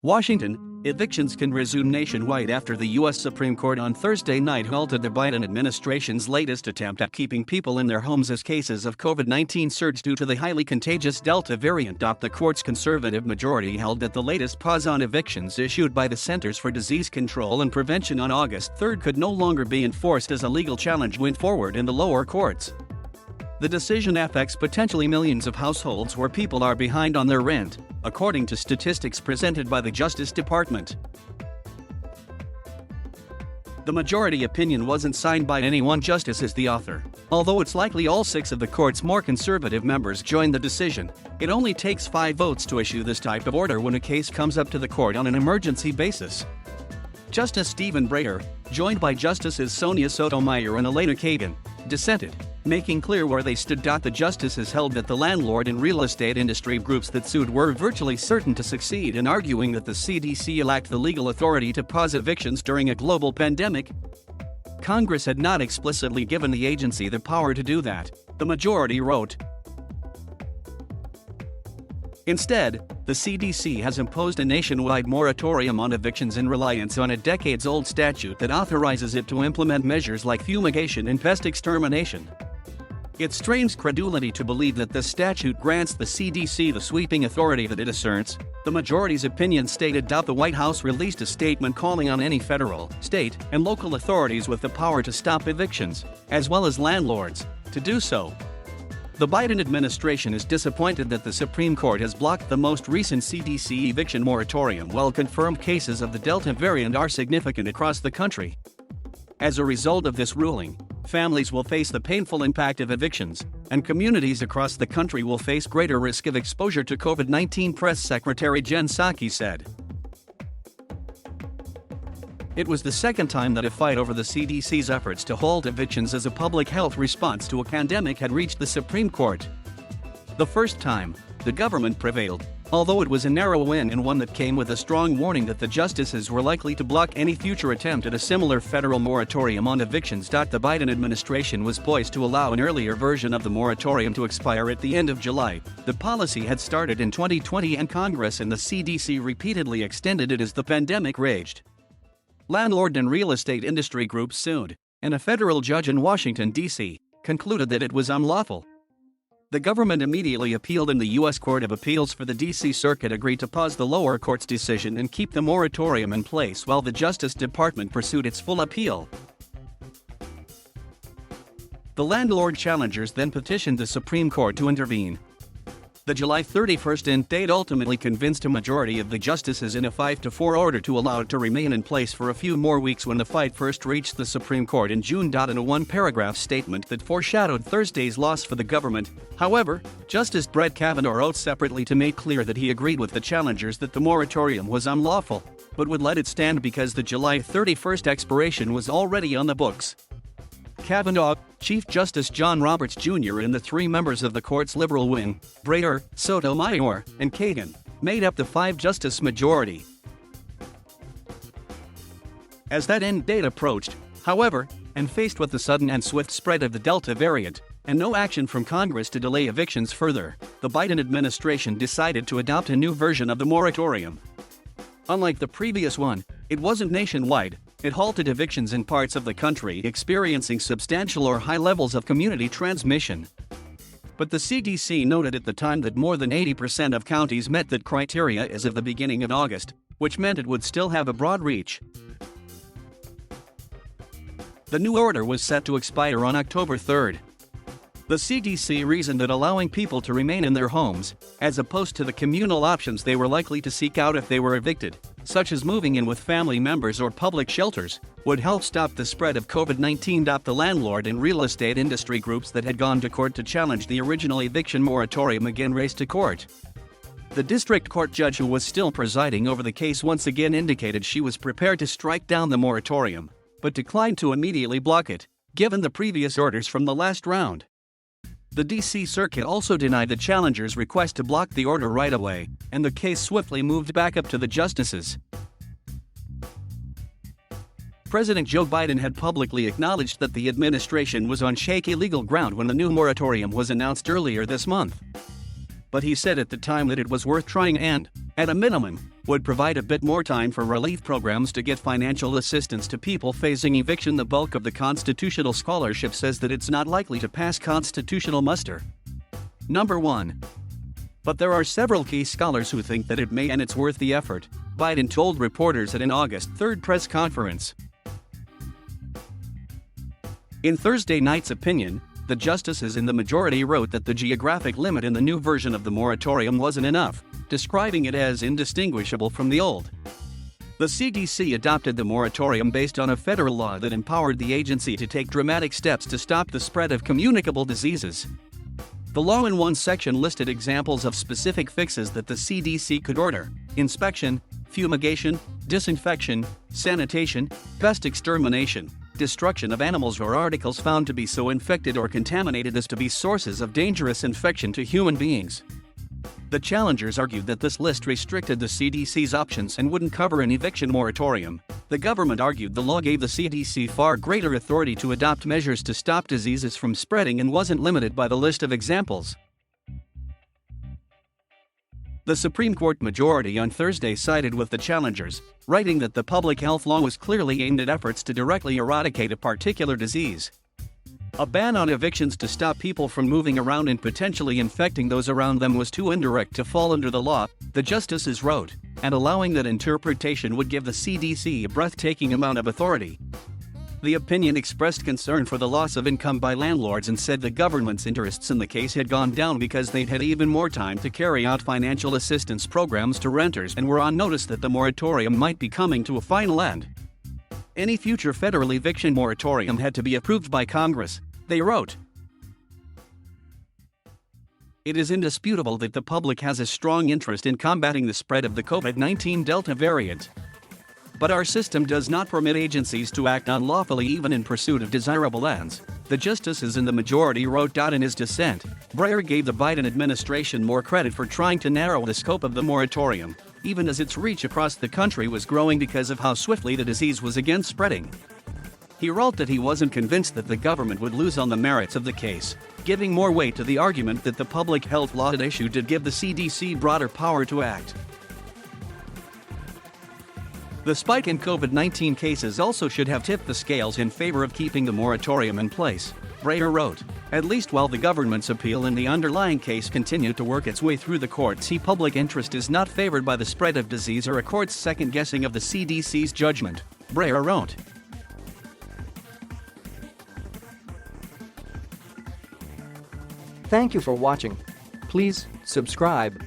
Washington, evictions can resume nationwide after the U.S. Supreme Court on Thursday night halted the Biden administration's latest attempt at keeping people in their homes as cases of COVID-19 surged due to the highly contagious Delta variant. The court's conservative majority held that the latest pause on evictions issued by the Centers for Disease Control and Prevention on August 3 could no longer be enforced as a legal challenge went forward in the lower courts. The decision affects potentially millions of households where people are behind on their rent, according to statistics presented by the Justice Department. The majority opinion wasn't signed by any one justice as the author, although it's likely all 6 of the court's more conservative members joined the decision. It only takes 5 votes to issue this type of order when a case comes up to the court on an emergency basis. Justice Stephen Breyer, joined by Justices Sonia Sotomayor and Elena Kagan, dissented, making clear where they stood. The justices held that the landlord and real estate industry groups that sued were virtually certain to succeed in arguing that the CDC lacked the legal authority to pause evictions during a global pandemic. Congress had not explicitly given the agency the power to do that, the majority wrote. Instead, the CDC has imposed a nationwide moratorium on evictions in reliance on a decades-old statute that authorizes it to implement measures like fumigation and pest extermination. It strains credulity to believe that this statute grants the CDC the sweeping authority that it asserts, the majority's opinion stated. The White House released a statement calling on any federal, state, and local authorities with the power to stop evictions, as well as landlords, to do so. The Biden administration is disappointed that the Supreme Court has blocked the most recent CDC eviction moratorium while confirmed cases of the Delta variant are significant across the country. As a result of this ruling, families will face the painful impact of evictions, and communities across the country will face greater risk of exposure to COVID-19, Press Secretary Jen Psaki said. It was the second time that a fight over the CDC's efforts to halt evictions as a public health response to a pandemic had reached the Supreme Court. The first time, the government prevailed, although it was a narrow win and one that came with a strong warning that the justices were likely to block any future attempt at a similar federal moratorium on evictions. The Biden administration was poised to allow an earlier version of the moratorium to expire at the end of July. The policy had started in 2020 and Congress and the CDC repeatedly extended it as the pandemic raged. Landlord and real estate industry groups sued, and a federal judge in Washington, D.C., concluded that it was unlawful. The government immediately appealed, and the U.S. Court of Appeals for the D.C. Circuit agreed to pause the lower court's decision and keep the moratorium in place while the Justice Department pursued its full appeal. The landlord challengers then petitioned the Supreme Court to intervene. The July 31st end date ultimately convinced a majority of the justices in a 5-4 order to allow it to remain in place for a few more weeks when the fight first reached the Supreme Court in June. In a one-paragraph statement that foreshadowed Thursday's loss for the government, however, Justice Brett Kavanaugh wrote separately to make clear that he agreed with the challengers that the moratorium was unlawful, but would let it stand because the July 31st expiration was already on the books. Kavanaugh, Chief Justice John Roberts Jr. and the 3 members of the court's liberal wing, Breyer, Sotomayor, and Kagan, made up the 5-justice majority. As that end date approached, however, and faced with the sudden and swift spread of the Delta variant, and no action from Congress to delay evictions further, the Biden administration decided to adopt a new version of the moratorium. Unlike the previous one, it wasn't nationwide. It halted evictions in parts of the country experiencing substantial or high levels of community transmission. But the CDC noted at the time that more than 80% of counties met that criteria as of the beginning of August, which meant it would still have a broad reach. The new order was set to expire on October 3rd. The CDC reasoned that allowing people to remain in their homes, as opposed to the communal options they were likely to seek out if they were evicted, such as moving in with family members or public shelters, would help stop the spread of COVID-19. The landlord and real estate industry groups that had gone to court to challenge the original eviction moratorium again raced to court. The district court judge who was still presiding over the case once again indicated she was prepared to strike down the moratorium, but declined to immediately block it, given the previous orders from the last round. The D.C. Circuit also denied the challengers' request to block the order right away, and the case swiftly moved back up to the justices. President Joe Biden had publicly acknowledged that the administration was on shaky legal ground when the new moratorium was announced earlier this month. But he said at the time that it was worth trying and, at a minimum, would provide a bit more time for relief programs to get financial assistance to people facing eviction. The bulk of the constitutional scholarship says that it's not likely to pass constitutional muster. Number 1. But there are several key scholars who think that it may, and it's worth the effort, Biden told reporters at an August 3 press conference. In Thursday night's opinion, the justices in the majority wrote that the geographic limit in the new version of the moratorium wasn't enough, describing it as indistinguishable from the old. The CDC adopted the moratorium based on a federal law that empowered the agency to take dramatic steps to stop the spread of communicable diseases. The law in one section listed examples of specific fixes that the CDC could order: inspection, fumigation, disinfection, sanitation, pest extermination, destruction of animals or articles found to be so infected or contaminated as to be sources of dangerous infection to human beings. The challengers argued that this list restricted the CDC's options and wouldn't cover an eviction moratorium. The government argued the law gave the CDC far greater authority to adopt measures to stop diseases from spreading and wasn't limited by the list of examples. The Supreme Court majority on Thursday sided with the challengers, writing that the public health law was clearly aimed at efforts to directly eradicate a particular disease. A ban on evictions to stop people from moving around and potentially infecting those around them was too indirect to fall under the law, the justices wrote, and allowing that interpretation would give the CDC a breathtaking amount of authority. The opinion expressed concern for the loss of income by landlords and said the government's interests in the case had gone down because they'd had even more time to carry out financial assistance programs to renters and were on notice that the moratorium might be coming to a final end. Any future federal eviction moratorium had to be approved by Congress, they wrote. It is indisputable that the public has a strong interest in combating the spread of the COVID-19 Delta variant. But our system does not permit agencies to act unlawfully even in pursuit of desirable ends, the justices in the majority wrote. In his dissent, Breyer gave the Biden administration more credit for trying to narrow the scope of the moratorium, even as its reach across the country was growing because of how swiftly the disease was again spreading. He wrote that he wasn't convinced that the government would lose on the merits of the case, giving more weight to the argument that the public health law at issue did give the CDC broader power to act. The spike in COVID-19 cases also should have tipped the scales in favor of keeping the moratorium in place, Breyer wrote. At least while the government's appeal in the underlying case continued to work its way through the courts, public interest is not favored by the spread of disease or a court's second-guessing of the CDC's judgment, Breyer wrote. Thank you for watching. Please subscribe.